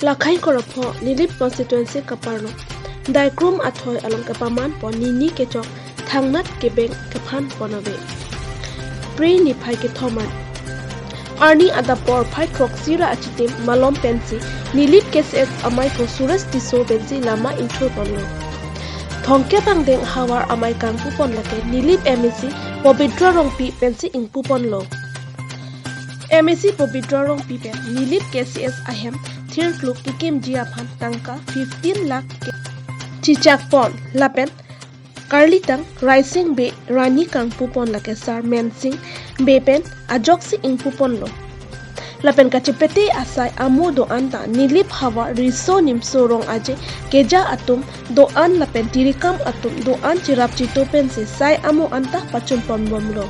Lakai korapho nilip constituency kaparno. Daikrum athoy along kapaman po nini kechok thangnat kebeng kaphan ponabe. Pre ni phai ke thoman. Arni adapor phai kroksira achitim malom pensi nilip KCS amai ko suras tiso bensi lama intro ponlo. Thongke bangdeng havar amai kang pupon lake nilip MEC pabitra rong pi pensi ing pupon lo. MEC pabitra rong pi pen nilip KCS ahem thir kluk ikim jiaphan tangka 15 lakh chichak pon lapen karlitang rising be rani kang pupon lake sar mensing be pen ajoksi ing pupon lo. Lapen kachipete asai amu doan ta nilip havar riso nimso rong aje keja atum doan lapen tirikam atum doan chirap chito pensi sai amu anta pachun pombom lo.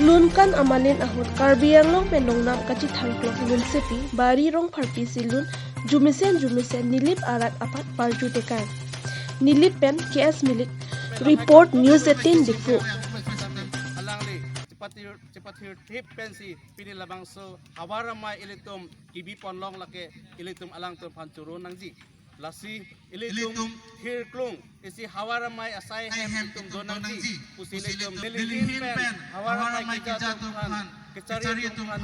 Lun kan amalin ahut karbi yang long pendong nam kachi thangklok lun sepi bari rong pharpi silun jumisen nilip arat apat parju tekan. Nilip pen KS milik report news 18 difu. Cepat tip pensi pini labang so hawara mai ilitum kibi ponlong lake ilitum alang tum pancuru nangji lasi ilitum hirklung isi hawara mai asai hem tum donangji pusi ilitum nililin pen hawara mai keja Tuhan kecari Tuhan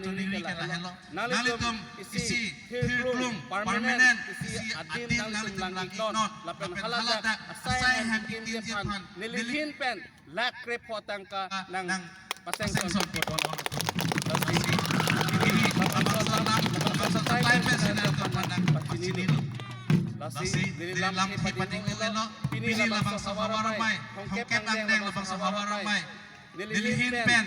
nililin kala helo nalitum isi hirklung permanent isi adin nalitum langik non lapen haladak asai hem kim Tuhan nililin pen lak repotang ka nang pasang son foto lasi ini lasi dari lam pading elo pini labang sawara mai hongke pandeng labang sawara mai nililin pen